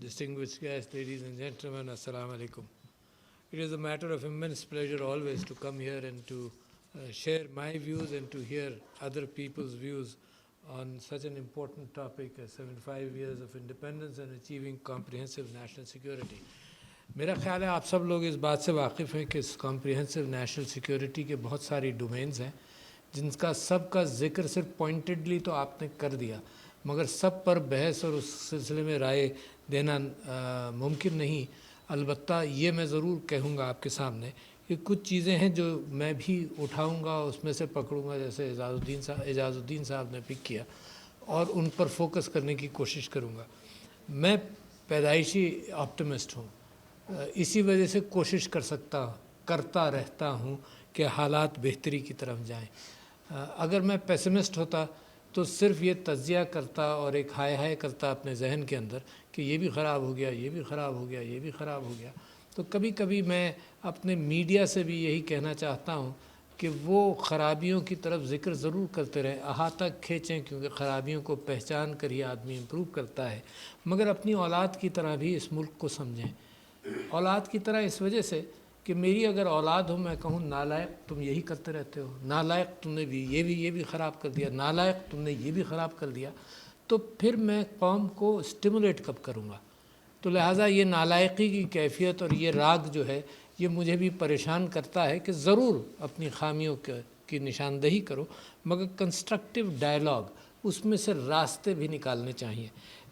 distinguished guests, ladies and gentlemen, Assalamu alaikum. It is a matter of immense pleasure always to come here and to share my views and to hear other people's views on such an important topic as 75 years of independence and achieving comprehensive national security. میرا خیال ہے آپ سب لوگ اس بات سے واقف ہیں کہ اس کمپریہنسو نیشنل سیکیورٹی کے بہت ساری ڈومینز ہیں جن کا سب کا ذکر صرف پوائنٹڈلی تو آپ نے کر دیا، مگر سب پر بحث اور اس سلسلے میں رائے دینا ممکن نہیں۔ البتہ یہ میں ضرور کہوں گا آپ کے سامنے کہ کچھ چیزیں ہیں جو میں بھی اٹھاؤں گا، اس میں سے پکڑوں گا، جیسے اعجاز الدین صاحب نے پک کیا، اور ان پر فوکس کرنے کی کوشش کروں گا۔ میں پیدائشی آپٹمسٹ ہوں، اسی وجہ سے کوشش کرتا رہتا ہوں کہ حالات بہتری کی طرف جائیں۔ اگر میں پیسمسٹ ہوتا تو صرف یہ تجزیہ کرتا اور ایک ہائے کرتا اپنے ذہن کے اندر کہ یہ بھی خراب ہو گیا، یہ بھی خراب ہو گیا، یہ بھی خراب ہو گیا۔ تو کبھی کبھی میں اپنے میڈیا سے بھی یہی کہنا چاہتا ہوں کہ وہ خرابیوں کی طرف ذکر ضرور کرتے رہیں، احاطہ کھینچیں، کیونکہ خرابیوں کو پہچان کر ہی آدمی امپروو کرتا ہے، مگر اپنی اولاد کی طرح بھی اس ملک کو سمجھیں۔ اولاد کی طرح اس وجہ سے کہ میری اگر اولاد ہو، میں کہوں نالائق تم یہی کرتے رہتے ہو، نالائق تم نے بھی یہ بھی خراب کر دیا، نالائق تم نے یہ بھی خراب کر دیا، تو پھر میں قوم کو اسٹیمولیٹ کب کروں گا؟ تو لہٰذا یہ نالائقی کی کیفیت اور یہ راگ جو ہے یہ مجھے بھی پریشان کرتا ہے کہ ضرور اپنی خامیوں کی نشاندہی کرو، مگر کنسٹرکٹیو ڈائلاگ، اس میں سے راستے بھی نکالنے چاہیے۔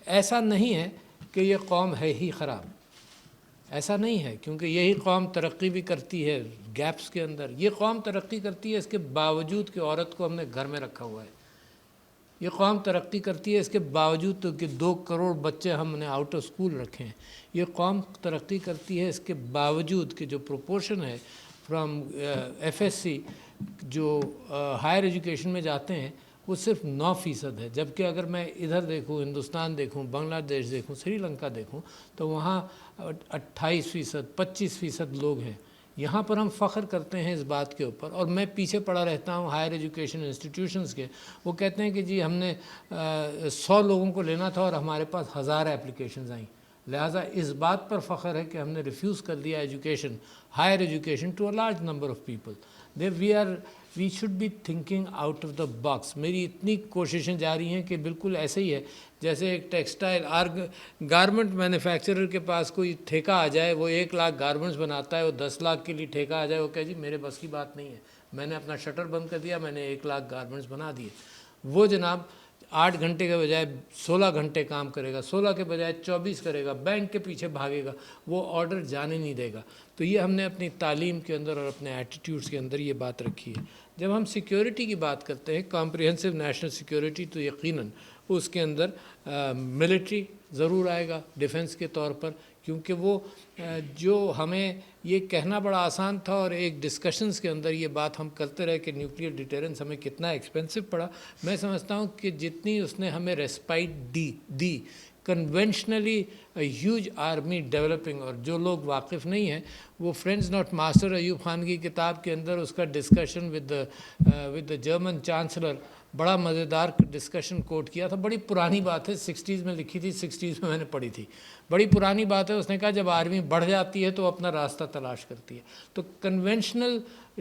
ایسا نہیں ہے کہ یہ قوم ہے ہی خراب، ایسا نہیں ہے، کیونکہ یہی قوم ترقی بھی کرتی ہے گیپس کے اندر۔ یہ قوم ترقی کرتی ہے اس کے باوجود کہ عورت کو ہم نے گھر میں رکھا ہوا ہے۔ یہ قوم ترقی کرتی ہے اس کے باوجود کہ 2 کروڑ بچے ہم نے آؤٹ آف اسکول رکھے ہیں۔ یہ قوم ترقی کرتی ہے اس کے باوجود کہ جو پروپورشن ہے فرام FSC جو ہائر ایجوکیشن میں جاتے ہیں وہ صرف 9% ہے، جبکہ اگر میں ادھر دیکھوں، ہندوستان دیکھوں، بنگلہ دیش دیکھوں، سری لنکا دیکھوں، تو وہاں 28%، 25% لوگ ہیں۔ یہاں پر ہم فخر کرتے ہیں اس بات کے اوپر، اور میں پیچھے پڑا رہتا ہوں ہائر ایجوکیشن انسٹیٹیوشنز کے۔ وہ کہتے ہیں کہ جی ہم نے 100 لوگوں کو لینا تھا اور ہمارے پاس 1000 اپلیکیشنز آئیں، لہٰذا اس بات پر فخر ہے کہ ہم نے ریفیوز کر دیا education, higher education to a large number of people. We should be thinking out of the box. میری اتنی کوششیں جاری ہیں کہ بالکل ایسے ہی ہے جیسے ایک ٹیکسٹائل گارمنٹ مینوفیکچرر کے پاس کوئی ٹھیکہ آ جائے، وہ 1 لاکھ گارمنٹس بناتا ہے، وہ 10 لاکھ کے لیے ٹھیکہ آ جائے، وہ کہے جی میرے بس کی بات نہیں ہے، میں نے اپنا شٹر بند کر دیا، میں نے 1 لاکھ گارمنٹس بنا دیے۔ وہ جناب 8 گھنٹے کے بجائے 16 گھنٹے کام کرے گا، 16 کے بجائے 24 کرے گا، بینک کے پیچھے بھاگے گا، وہ آرڈر جانے نہیں دے گا۔ تو یہ ہم نے اپنی تعلیم کے اندر اور اپنے ایٹیٹیوڈس کے اندر یہ بات رکھی ہے۔ جب ہم سیکیورٹی کی بات کرتے ہیں، کمپریہنسو نیشنل سیکیورٹی، تو یقیناً اس کے اندر ملٹری ضرور آئے گا ڈیفنس کے طور پر، کیونکہ وہ جو ہمیں یہ کہنا بڑا آسان تھا اور ایک ڈسکشنز کے اندر یہ بات ہم کرتے رہے کہ نیوکلیئر ڈیٹرنس ہمیں کتنا ایکسپینسو پڑا۔ میں سمجھتا ہوں کہ جتنی اس نے ہمیں ریسپائٹ دی کنونشنلی ہیوج آرمی ڈیولپنگ، اور جو لوگ واقف نہیں ہیں وہ friends not master Ayub Khan کی کتاب کے اندر اس کا discussion with the German chancellor, بڑا مزیدار ڈسکشن کوٹ کیا تھا۔ بڑی پرانی بات ہے، 60s میں لکھی تھی، 60s میں نے پڑھی تھی، بڑی پرانی بات ہے۔ اس نے کہا جب آرمی بڑھ جاتی ہے تو اپنا راستہ تلاش کرتی ہے۔ تو کنونشنل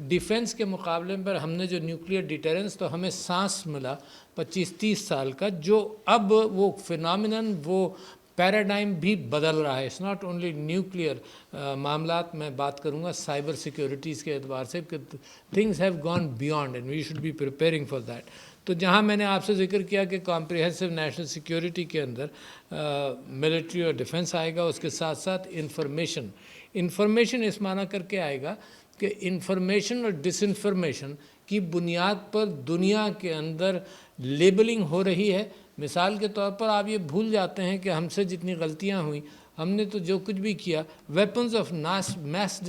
ڈیفنس کے مقابلے پر ہم نے جو نیوکلیئر ڈیٹرنس، تو ہمیں سانس ملا 25-30 سال کا، جو اب وہ فینامنن، وہ پیراڈائم بھی بدل رہا ہے۔ اٹس ناٹ اونلی نیوکلیئر معاملات، میں بات کروں گا سائبر سیکیورٹیز کے اعتبار سے کہ things have gone beyond and we should be preparing for that. تو جہاں میں نے آپ سے ذکر کیا کہ کمپریہنسو نیشنل سیکیورٹی کے اندر ملٹری اور ڈیفنس آئے گا، اس کے ساتھ ساتھ انفارمیشن اس معنی کر کے آئے گا کہ انفارمیشن اور ڈس انفارمیشن کی بنیاد پر دنیا کے اندر لیبلنگ ہو رہی ہے۔ مثال کے طور پر آپ یہ بھول جاتے ہیں کہ ہم سے جتنی غلطیاں ہوئیں، ہم نے تو جو کچھ بھی کیا، weapons of mass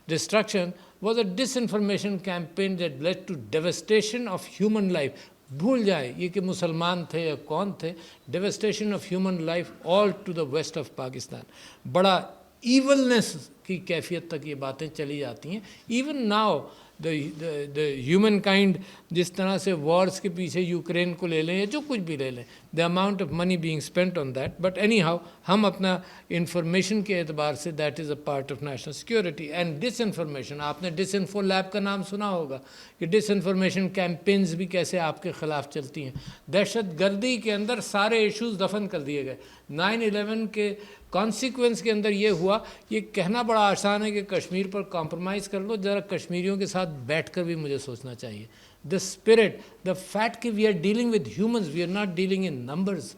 destruction was a disinformation campaign that lead to devastation of human life. بھول جائیں یہ کہ مسلمان تھے یا کون تھے، devastation of human life all to the west of Pakistan. بڑا ایولنس کی کیفیت تک یہ باتیں چلی جاتی ہیں۔ ایون ناؤ ہیومن کائنڈ جس طرح سے وارس کے پیچھے یوکرین کو لے لیں یا جو کچھ بھی لے لیں, the amount of money being spent on that, but anyhow ہم اپنا انفارمیشن کے اعتبار سے that is a part of national security. And disinformation, آپ نے ڈس انفو لیب کا نام سنا ہوگا کہ ڈس انفارمیشن کیمپینز بھی کیسے آپ کے خلاف چلتی ہیں. دہشت گردی کے اندر سارے ایشوز دفن کر دیے گئے. 9/11 کے کانسیکوینس کے اندر یہ ہوا, یہ کہنا بڑا آسان ہے کہ کشمیر پر کمپرومائز کر لو, ذرا کشمیریوں کے ساتھ بیٹھ کر بھی مجھے سوچنا چاہیے. دا اسپرٹ, دا فیکٹ کہ we are dealing with humans, we are not dealing in numbers.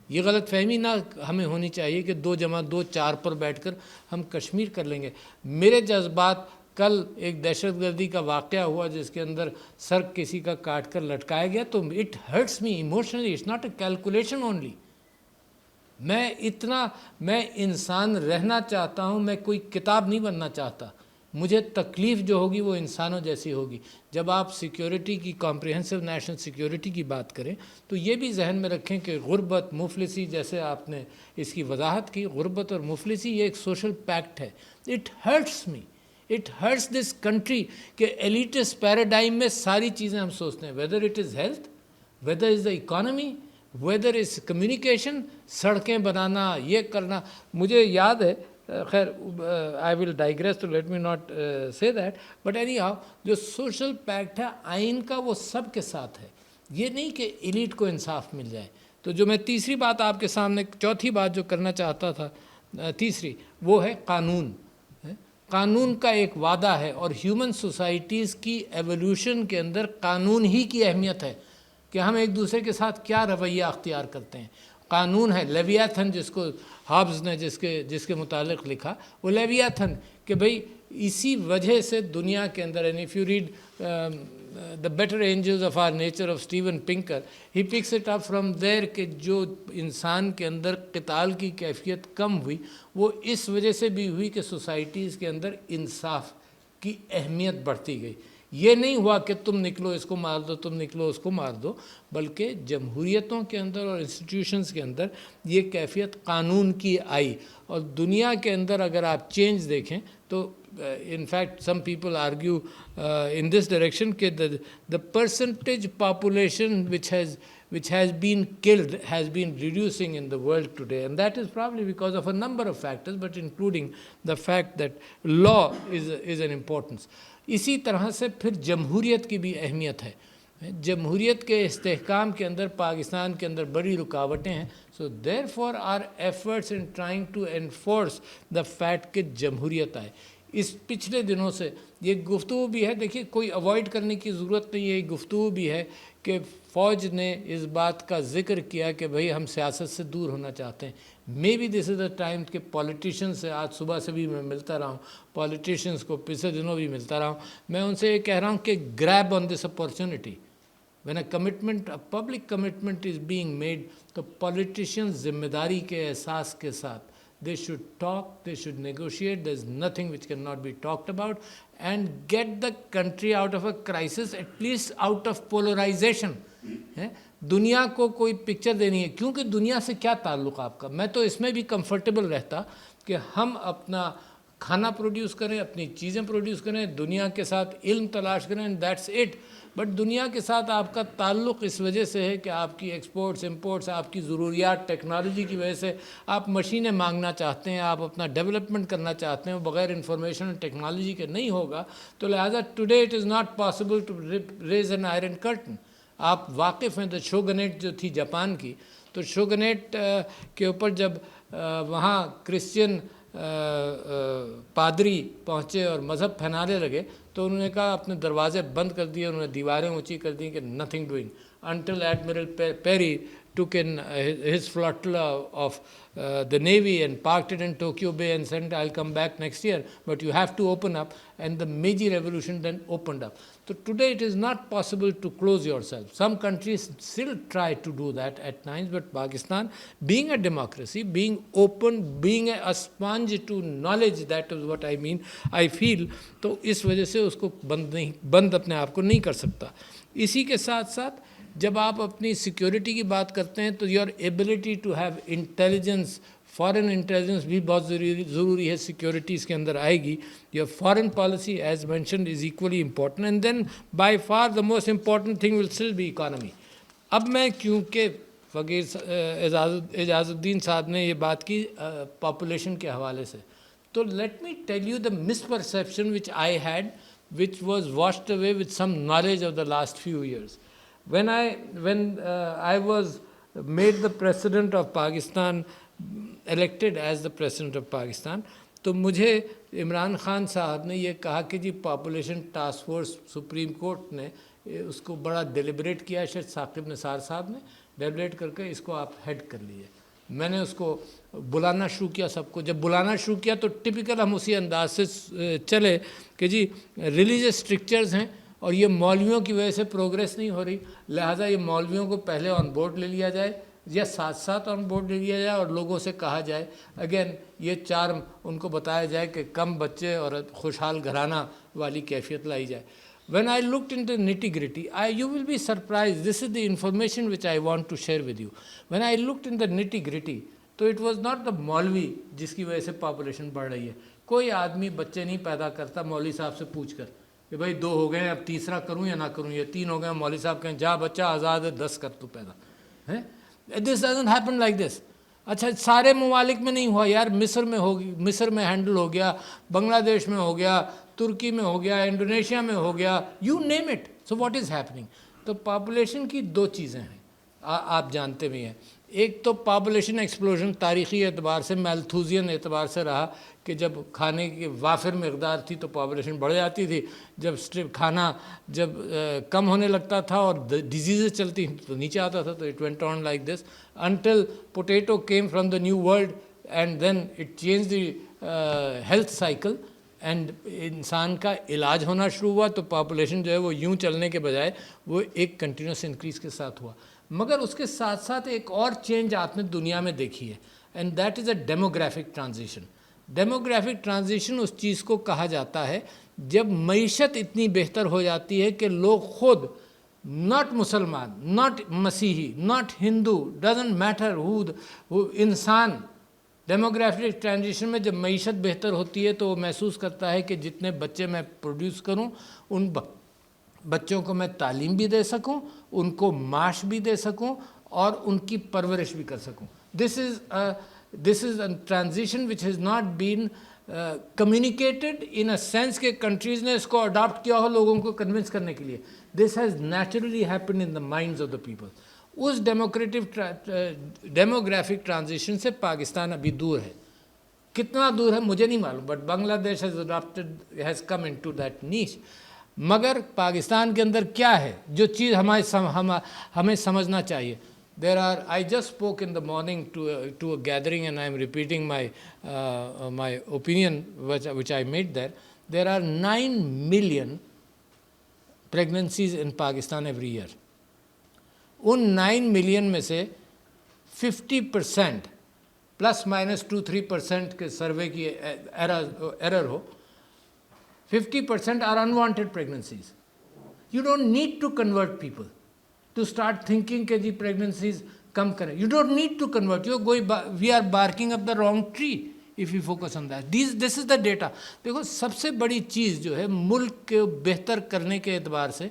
یہ غلط فہمی نہ ہمیں ہونی چاہیے کہ 2 + 2 4 پر بیٹھ کر ہم کشمیر کر لیں گے. میرے جذبات, کل ایک دہشت گردی کا واقعہ ہوا جس کے اندر سر کسی کا کاٹ کر لٹکایا گیا, تو it hurts me emotionally, it's not a calculation only. میں انسان رہنا چاہتا ہوں, میں کوئی کتاب نہیں بننا چاہتا. مجھے تکلیف جو ہوگی وہ انسانوں جیسی ہوگی. جب آپ سیکیورٹی کی, کمپریہنسو نیشنل سیکیورٹی کی بات کریں تو یہ بھی ذہن میں رکھیں کہ غربت, مفلسی, جیسے آپ نے اس کی وضاحت کی, غربت اور مفلسی یہ ایک سوشل پیکٹ ہے. It hurts me, it hurts this country کہ ایلیٹس پیراڈائم میں ساری چیزیں ہم سوچتے ہیں, whether it is health, whether is the economy, whether is communication, سڑکیں بنانا, یہ کرنا. مجھے یاد ہے, خیر آئی ول ڈائیگریس تو لیٹ می ناٹ سے دیٹ, بٹ اینی ہاؤ جو سوشل پیکٹ ہے آئین کا وہ سب کے ساتھ ہے. یہ نہیں کہ ایلیٹ کو انصاف مل جائے. تو جو میں تیسری بات آپ کے سامنے, چوتھی بات جو کرنا چاہتا تھا, تیسری, وہ ہے قانون. قانون کا ایک وعدہ ہے, اور ہیومن سوسائٹیز کی ایولیوشن کے اندر قانون ہی کی اہمیت ہے کہ ہم ایک دوسرے کے ساتھ کیا رویہ اختیار کرتے ہیں. قانون ہے لیویاتھن, جس کو ہابز نے جس کے متعلق لکھا, وہ لیویاتھن کہ بھئی اسی وجہ سے دنیا کے اندر, and if you read the better angels of our nature of Steven Pinker, he picks it up from there, کہ جو انسان کے اندر قتال کی کیفیت کم ہوئی وہ اس وجہ سے بھی ہوئی کہ سوسائٹیز کے اندر انصاف کی اہمیت بڑھتی گئی. یہ نہیں ہوا کہ تم نکلو اس کو مار دو, تم نکلو اس کو مار دو, بلکہ جمہوریتوں کے اندر اور انسٹیٹیوشنز کے اندر یہ کیفیت قانون کی آئی. اور دنیا کے اندر اگر آپ چینج دیکھیں تو in fact some people argue in this direction کہ the percentage population which has been killed has been reducing in the world today, and that is probably because of a number of factors, but including the fact that law is an importance. اسی طرح سے پھر جمہوریت کی بھی اہمیت ہے. جمہوریت کے استحکام کے اندر پاکستان کے اندر بڑی رکاوٹیں ہیں. So therefore our efforts in trying to enforce the fact کہ جمہوریت آئے. اس پچھلے دنوں سے یہ گفتگو بھی ہے, دیکھیے کوئی اوائڈ کرنے کی ضرورت نہیں ہے, یہ گفتگو بھی ہے کہ فوج نے اس بات کا ذکر کیا کہ بھئی ہم سیاست سے دور ہونا چاہتے ہیں. Maybe this is a time کہ پولیٹیشین سے, آج صبح سے بھی میں ملتا رہا ہوں پولیٹیشینس کو, پچھلے دنوں بھی ملتا رہا ہوں, میں ان سے یہ کہہ رہا ہوں کہ گریب آن دس opportunity. when a commitment, a public commitment is being made, تو politicians ذمہ داری کے احساس کے ساتھ they should talk, they should negotiate, there's nothing which cannot be talked about, and get the country out of a crisis, at least out of polarization. دنیا کو کوئی پکچر دینی ہے, کیونکہ دنیا سے کیا تعلق آپ کا. میں تو اس میں بھی کمفرٹیبل رہتا کہ ہم اپنا کھانا پروڈیوس کریں, اپنی چیزیں پروڈیوس کریں, دنیا کے ساتھ علم تلاش کریں, and that's it. بٹ دنیا کے ساتھ آپ کا تعلق اس وجہ سے ہے کہ آپ کی ایکسپورٹس امپورٹس, آپ کی ضروریات ٹیکنالوجی کی وجہ سے آپ مشینیں مانگنا چاہتے ہیں, آپ اپنا ڈیولپمنٹ کرنا چاہتے ہیں, بغیر انفارمیشن اور ٹیکنالوجی کے نہیں ہوگا. تو لہٰذا today it is not possible to raise an iron curtain. آپ واقف ہیں, تو شوگنیٹ جو تھی جاپان کی, تو شوگنیٹ کے اوپر جب وہاں کرسچین پادری پہنچے اور مذہب پھیلانے لگے تو انہوں نے کہا اپنے دروازے بند کر دیے, انہوں نے دیواریں اونچی کر دیں کہ nothing doing until Admiral Perry took in his flotilla of the Navy and parked it in Tokyo Bay and said, I'll come back next year, but you have to open up. And the Meiji Revolution then opened up. So today it is not possible to close yourself. Some countries still try to do that at times, but Pakistan, being a democracy, being open, being a sponge to knowledge, that is what I mean, I feel, تو اس وجہ سے اس کو بند اپنے آپ کو نہیں کر سکتا. اسی کے ساتھ ساتھ جب آپ اپنی سیکیورٹی کی بات کرتے ہیں تو your ability to have intelligence foreign intelligence بھی بہت ضروری ہے, سیکیورٹیز کے اندر آئے گی. Your foreign policy as mentioned is equally important, and then by far the most important thing will still be economy. اب میں کیونکہ فقیر اعجاز الدین صاحب نے یہ بات کی پاپولیشن کے حوالے سے, تو let me tell you the miss perception which I had which was washed away with some knowledge of the last few years. When I was made the president of Pakistan, elected as the president of Pakistan, تو مجھے عمران خان صاحب نے یہ کہا کہ جی population task force supreme court نے اس کو بڑا ڈیلیبریٹ کیا, شاید ثاقب نثار صاحب نے ڈیلیبریٹ کر کے اس کو آپ ہیڈ کر لیے. میں نے اس کو بلانا شروع کیا سب کو. جب بلانا شروع کیا تو ٹپیکل ہم اسی انداز سے چلے کہ جی ریلیجس اسٹرکچرز ہیں اور یہ مولویوں کی وجہ سے پروگریس نہیں ہو رہی, لہٰذا یہ مولویوں کو پہلے آن بورڈ لے لیا جائے یا ساتھ ساتھ آن بورڈ لے لیا جائے اور لوگوں سے کہا جائے اگین یہ چار ان کو بتایا جائے کہ کم بچے اور خوشحال گھرانہ والی کیفیت لائی جائے. When I looked into nitty-gritty, you will be surprised. This is the information which I want to share with you. When I looked in the nitty-gritty, تو it was not the مولوی جس کی وجہ سے پاپولیشن بڑھ رہی ہے. کوئی آدمی بچے نہیں پیدا کرتا مولوی صاحب سے پوچھ کر کہ بھائی 2 ہو گئے اب تیسرا کروں یا نہ کروں, یا 3 ہو گئے مولوی صاحب کہیں جا بچہ آزاد ہے 10 کر تو پیدا. This doesn't happen like this. اچھا سارے ممالک میں نہیں ہوا یار, مصر میں ہینڈل ہو گیا, بنگلہ دیش میں ہو گیا, ترکی میں ہو گیا, انڈونیشیا میں ہو گیا, you name it. So what is happening. تو پاپولیشن کی 2 چیزیں ہیں آپ جانتے بھی ہیں. ایک تو پاپولیشن ایکسپلوژن تاریخی اعتبار سے میلتھوزین اعتبار سے رہا کہ جب کھانے کی وافر مقدار تھی تو پاپولیشن بڑھ جاتی تھی, جب کھانا جب کم ہونے لگتا تھا اور ڈیزیزز چلتی تو نیچے آتا تھا. تو it went on like this until potato came from the new world and then it change the health cycle and انسان کا علاج ہونا شروع ہوا. تو پاپولیشن جو ہے وہ یوں چلنے کے بجائے وہ ایک کنٹینیوس انکریز کے ساتھ ہوا. مگر اس کے ساتھ ساتھ ایک اور چینج آپ نے دنیا میں دیکھی ہے, and that is a demographic transition. Demographic transition اس چیز کو کہا جاتا ہے جب معیشت اتنی بہتر ہو جاتی ہے کہ لوگ خود, ناٹ مسلمان, ناٹ مسیحی, ناٹ ہندو, ڈزنٹ میٹر ہو انسان, ڈیموگرافک ٹرانزیشن میں جب معیشت بہتر ہوتی ہے تو وہ محسوس کرتا ہے کہ جتنے بچے میں پروڈیوس کروں ان بچوں کو میں تعلیم بھی دے سکوں, ان کو معاش بھی دے سکوں اور ان کی پرورش بھی کر سکوں. This is a transition which has not been communicated in a sense کہ کنٹریز نے اس کو اڈاپٹ کیا ہو لوگوں کو کنونس کرنے کے لیے. This has naturally happened in the minds of the people. اس ڈیموگرافک ٹرانزیشن سے پاکستان ابھی دور ہے. کتنا دور ہے مجھے نہیں معلوم, بٹ بنگلہ دیش has come into that niche. مگر پاکستان کے اندر کیا ہے جو چیز ہمیں سمجھنا چاہیے. I just spoke in the morning to a gathering and I am repeating my opinion which I made there. There are 9 million pregnancies in Pakistan every year. In 9 million میں سے 50% پلس مائنس 2-3% کے survey کی error who, 50% are unwanted pregnancies. You don't need to convert people to start thinking کہ جی pregnancies کم کریں. You don't need to convert. We are barking up the wrong tree if you focus on that. This is the data. دیکھو سب سے بڑی چیز جو ہے ملک کے بہتر کرنے کے اعتبار سے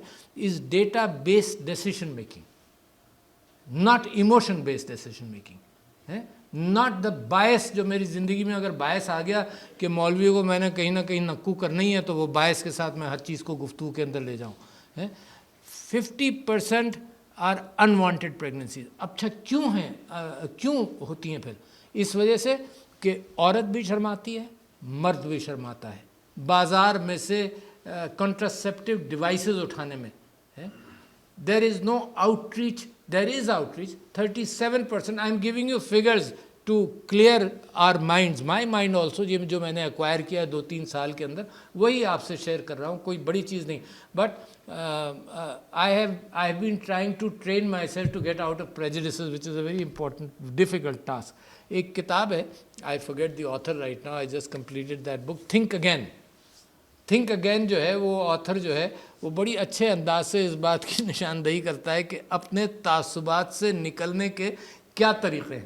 is data based decision making, not emotion based decision making. not the bias. جو میری زندگی میں اگر باعث آ گیا کہ مولویوں کو میں نے کہیں نہ کہیں نکو کرنا ہی ہے تو وہ باعث کے ساتھ میں ہر چیز کو گفتگو کے اندر لے جاؤں. 50% آر انوانٹیڈ پریگننسیز. اچھا کیوں ہیں, کیوں ہوتی ہیں پھر؟ اس وجہ سے کہ عورت بھی شرماتی ہے, مرد بھی شرماتا ہے بازار میں سے کنٹراسیپٹیو ڈیوائسز اٹھانے میں. There is no outreach. There is outreach. 37%. I am giving you figures to clear our minds. My mind also, یہ جو میں نے acquire کیا 2-3 سال کے اندر, وہی آپ سے شیئر کر رہا ہوں, کوئی بڑی چیز نہیں. But I have been trying to train myself to get out of prejudices, which is a very important, difficult task. ایک کتاب ہے, I forget the author right now, I just completed that book, Think Again. Think again جو ہے وہ author جو ہے وہ بڑی اچھے انداز سے اس بات کی نشاندہی کرتا ہے کہ اپنے تعصبات سے نکلنے کے کیا طریقے ہیں.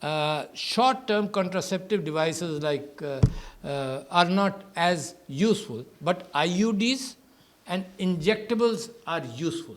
Short-term contraceptive devices like are not as useful, but IUDs and injectables are useful.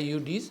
IUDs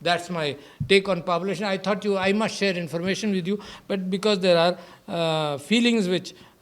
That's my take on population. I thought I must share information with you, but because there are feelings which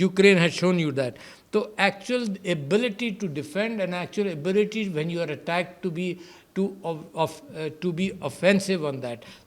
Ukraine has shown you that. So actual ability to defend and actual ability when you are attacked to be offensive on that.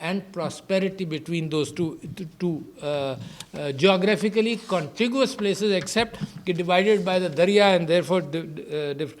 and prosperity between those two geographically contiguous places except divided by the darya and therefore different.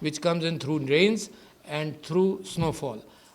which comes in through rains and through snowfall.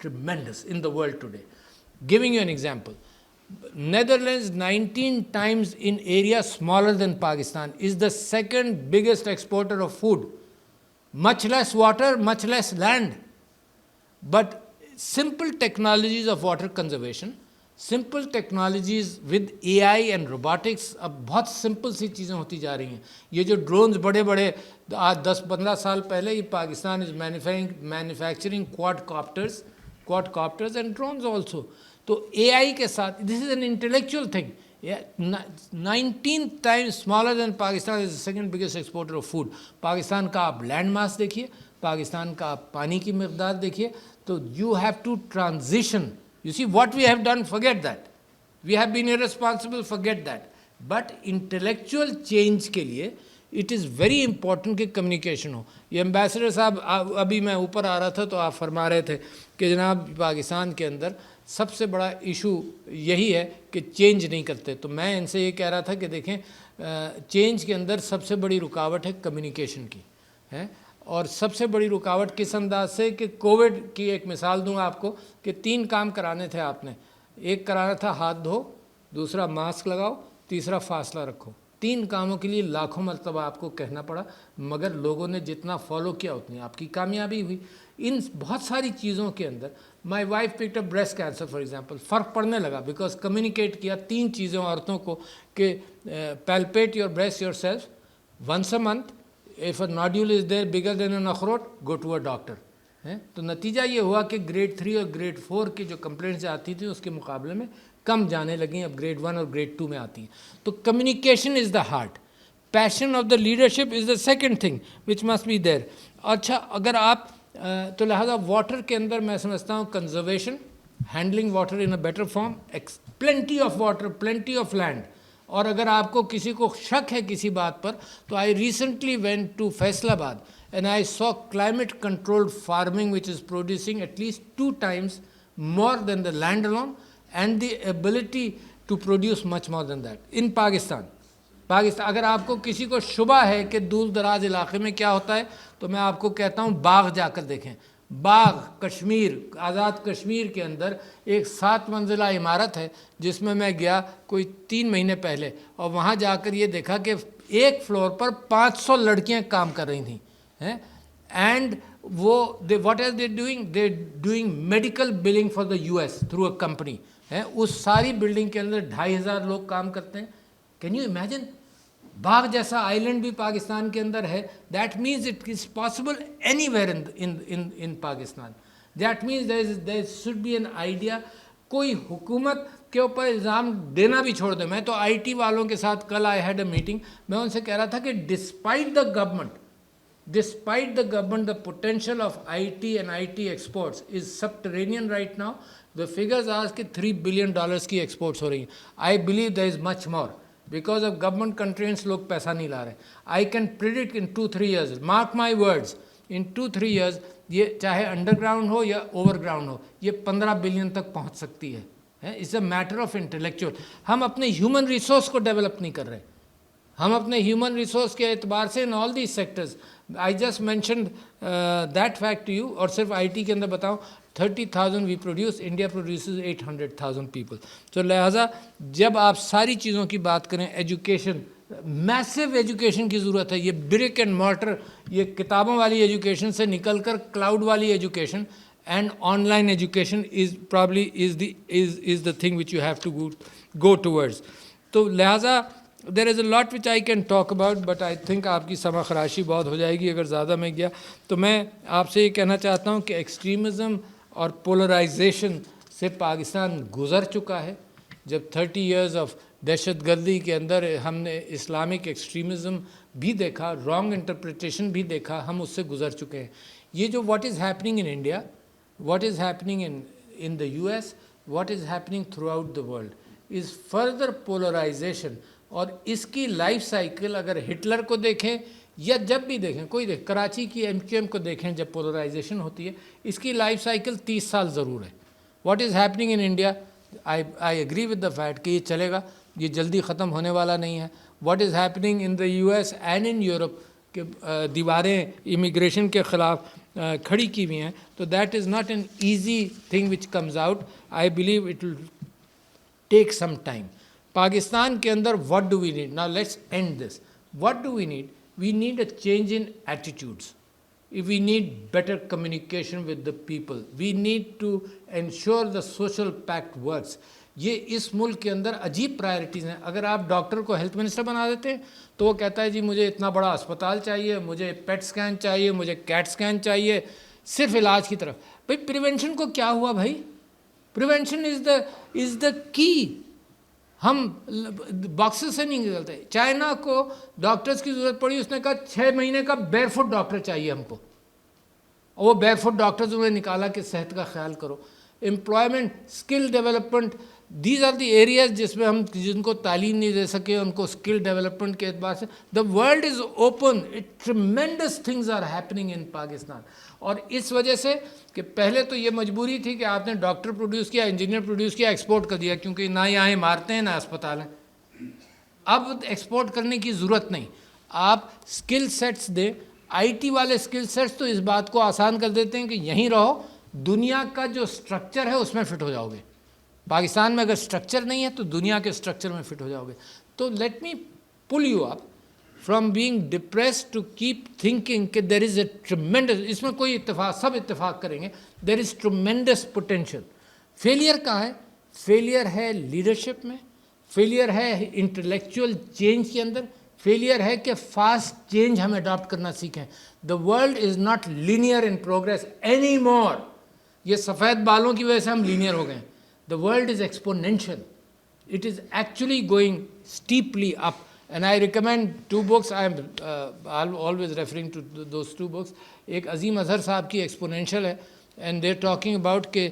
tremendous in the world today. Giving you an example, Netherlands, 19 times in area smaller than Pakistan, is the second biggest exporter of food. Much less water, much less land. But simple technologies of water conservation, simple technologies with AI and robotics, اب بہت simple سی چیزیں ہوتی جا رہی ہیں. یہ جو drones بڑے بڑے آج 10-15 سال پہلے یہ Pakistan is manufacturing quad copters and drones also. تو اے آئی کے ساتھ this is an intellectual thing. 19 times smaller than Pakistan is the second biggest exporter of food. Pakistan کا آپ لینڈ ماس دیکھیے, پاکستان کا آپ پانی کی مقدار دیکھیے, تو you have to transition. You see what we have done, forget that. We have been irresponsible, forget that. But intellectual change کے لیے it is very important کہ کمیونیکیشن ہو. یہ امبیسڈر صاحب ابھی میں اوپر آ رہا تھا تو آپ فرما رہے تھے کہ جناب پاکستان کے اندر سب سے بڑا ایشو یہی ہے کہ چینج نہیں کرتے. تو میں ان سے یہ کہہ رہا تھا کہ دیکھیں چینج کے اندر سب سے بڑی رکاوٹ ہے کمیونیکیشن کی ہے, اور سب سے بڑی رکاوٹ کس انداز سے کہ کووڈ کی ایک مثال دوں آپ کو کہ 3 کام کرانے تھے آپ نے. ایک کرانا تھا ہاتھ دھو, دوسرا ماسک لگاؤ, تیسرا فاصلہ رکھو. 3 کاموں کے لیے لاکھوں مرتبہ آپ کو کہنا پڑا, مگر لوگوں نے جتنا فالو کیا اتنی آپ کی کامیابی ہوئی. ان بہت ساری چیزوں کے اندر my wife picked up breast cancer for example, فرق پڑنے لگا بیکاز کمیونیکیٹ کیا 3 چیزوں عورتوں کو کہ palpate your breast yourself once a month, if a nodule is there bigger than an اخروٹ go to a doctor. تو نتیجہ یہ ہوا کہ گریڈ 3 اور گریڈ 4 کی جو کمپلینٹس آتی تھیں اس کے مقابلے میں کم جانے لگیں, اب گریڈ 1 اور گریڈ 2 میں آتی ہیں. تو communication is the heart, passion of the leadership is the second thing which must be there. اچھا اگر آپ تو لہٰذا واٹر کے اندر میں سمجھتا ہوں conservation, handling water in a better form, plenty of water, plenty of land. اور اگر آپ کو کسی کو شک ہے کسی بات پر تو I recently went to Faisalabad and I saw climate controlled farming which is producing at least 2 times more than the land alone and the ability to produce much more than that in Pakistan. اگر آپ کو کسی کو شبہ ہے کہ دور دراز علاقے میں کیا ہوتا ہے تو میں آپ کو کہتا ہوں باغ جا کر دیکھیں. باغ کشمیر, آزاد کشمیر کے اندر ایک 7 منزلہ عمارت ہے جس میں گیا کوئی 3 مہینے پہلے, اور وہاں جا کر یہ دیکھا کہ ایک فلور پر 500 لڑکیاں کام کر رہی تھیں. اینڈ وہ what are they doing, they doing medical billing for the US through a company. اس ساری بلڈنگ کے اندر 2500 لوگ کام کرتے ہیں. کین یو امیجن, باغ جیسا آئیلینڈ بھی پاکستان کے اندر ہے. That means it is possible anywhere in Pakistan. That means there should be an idea. کوئی حکومت کے اوپر الزام دینا بھی چھوڑ دیں. میں تو IT والوں کے ساتھ کل آئی ہیڈ اے میٹنگ, میں ان سے کہہ رہا تھا کہ despite the government, the potential of IT and IT exports is subterranean right now. The figures are کہ $3 billion کی ایکسپورٹس ہو رہی ہیں. I believe there is much more. Because of government constraints لوگ پیسہ نہیں لا رہے. I can predict in 2-3 years, mark my words, in 2-3 years یہ چاہے انڈر گراؤنڈ ہو یا اوور گراؤنڈ ہو, یہ 15 بلین تک پہنچ سکتی ہے. It's a matter of intellectual. ہم اپنے ہیومن ریسورس کو ڈیولپ نہیں کر رہے. ہم اپنے ہیومن ریسورس کے اعتبار سے in all these sectors, I just mentioned that fact to you. اور صرف IT کے اندر بتاؤں 30,000 we produce, India produces 800,000 people. تو لہٰذا جب آپ ساری چیزوں کی بات کریں, ایجوکیشن, میسو ایجوکیشن کی ضرورت ہے. یہ برک اینڈ مارٹر, یہ کتابوں والی ایجوکیشن سے نکل کر کلاؤڈ والی education and on line education is probably is the thing which you have to go towards. تو لہٰذا there is a lot which I can talk about, but I think آپ کی سمع خراشی بہت ہو جائے گی اگر زیادہ میں گیا. تو میں آپ سے یہ کہنا چاہتا ہوں کہ ایکسٹریمزم اور پولرائزیشن سے پاکستان گزر چکا ہے. جب 30 years آف دہشت گردی کے اندر ہم نے اسلامک ایکسٹریمزم بھی دیکھا, رانگ انٹرپریٹیشن بھی دیکھا, ہم اس سے گزر چکے ہیں. یہ جو what is happening in India, what is happening in the US, what is happening throughout the world is further polarization. اور اس کی لائف سائیکل اگر ہٹلر کو دیکھیں یا جب بھی دیکھیں, کوئی کراچی کی MQM کو دیکھیں جب پولرائزیشن ہوتی ہے, اس کی لائف سائیکل 30 سال ضرور ہے. What is happening in India, I agree with the fact کہ یہ چلے گا, یہ جلدی ختم ہونے والا نہیں ہے. What is happening in the US and in Europe کہ دیواریں امیگریشن کے خلاف کھڑی کی ہوئی ہیں. تو that is not an easy thing which comes out. I believe it will take some time. Pakistan کے اندر what do we need? Now let's end this. What do we need? We need a change in attitudes. we need better communication with the people. We need to ensure the social pact works. یہ اس ملک کے اندر عجیب priorities ہیں. اگر آپ doctor کو health minister بنا دیتے ہیں تو وہ کہتا ہے جی مجھے اتنا بڑا اسپتال چاہیے, مجھے پیٹ سکین چاہیے, مجھے کیٹ سکین چاہیے, صرف علاج کی طرف. بھائی پریونشن کو کیا ہوا بھائی؟ پریونشن از دا کی. ہم باکسز سے نہیں نکلتے. چائنا کو ڈاکٹرز کی ضرورت پڑی, اس نے کہا 6 مہینے کا بیئر فٹ ڈاکٹر چاہیے ہم کو, اور وہ بیئر فٹ ڈاکٹرز انہوں نے نکالا کہ صحت کا خیال کرو. Employment, skill development, these are the areas جس میں ہم جن کو تعلیم نہیں دے سکے ان کو اسکل ڈیولپمنٹ کے اعتبار سے. The world is open, tremendous things are happening in Pakistan. اور اس وجہ سے کہ پہلے تو یہ مجبوری تھی کہ آپ نے ڈاکٹر پروڈیوس کیا, انجینئر پروڈیوس کیا, ایکسپورٹ کر دیا, کیونکہ نہ یہاں عمارتیں ہیں نہ اسپتال ہیں. اب ایکسپورٹ کرنے کی ضرورت نہیں, آپ اسکل سیٹس دیں. آئی ٹی والے اسکل سیٹس تو اس بات کو آسان کر دیتے ہیں کہ یہیں رہو, دنیا کا جو اسٹرکچر ہے اس میں فٹ ہو جاؤ گے. پاکستان میں اگر اسٹرکچر نہیں ہے تو دنیا کے اسٹرکچر میں فٹ ہو جاؤ گے. تو let me pull you up from being depressed to keep thinking کہ دیر از اے ٹریمینڈس, اس میں کوئی اتفاق, سب اتفاق کریں گے, دیر از ٹریمینڈس پوٹینشیل. فیلئر کہاں ہے؟ فیلئر ہے لیڈرشپ میں, فیلئر ہے انٹلیکچوئل چینج کے اندر, فیلئر ہے کہ فاسٹ چینج ہم اڈاپٹ کرنا سیکھیں. دا world is not linear in progress any more. یہ سفید بالوں کی وجہ سے ہم لینئر ہو گئے. The world is exponential. It is actually going steeply up. And I recommend 2 books. I am always referring to those 2 books. ایک عظیم اظہر صاحب کی ایکسپونینشیل ہے, and they're talking about کہ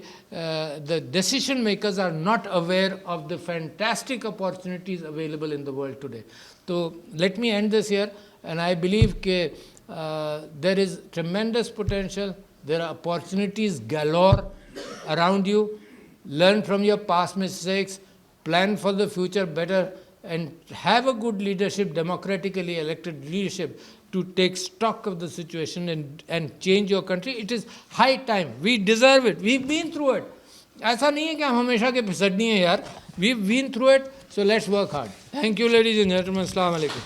the decision makers are not aware of the fantastic opportunities available in the world today. So let me end this here, and I believe کہ there is tremendous potential. There are opportunities galore around you. Learn from your past mistakes, plan for the future better, and have a good leadership, democratically elected leadership, to take stock of the situation and change your country. It is high time. We deserve it. We've been through it. ایسا نہیں ہے کہ ہم ہمیشہ کے پھسڑنی ہے یار. We've been through it, so let's work hard. Thank you, ladies and gentlemen. Assalamu alaikum.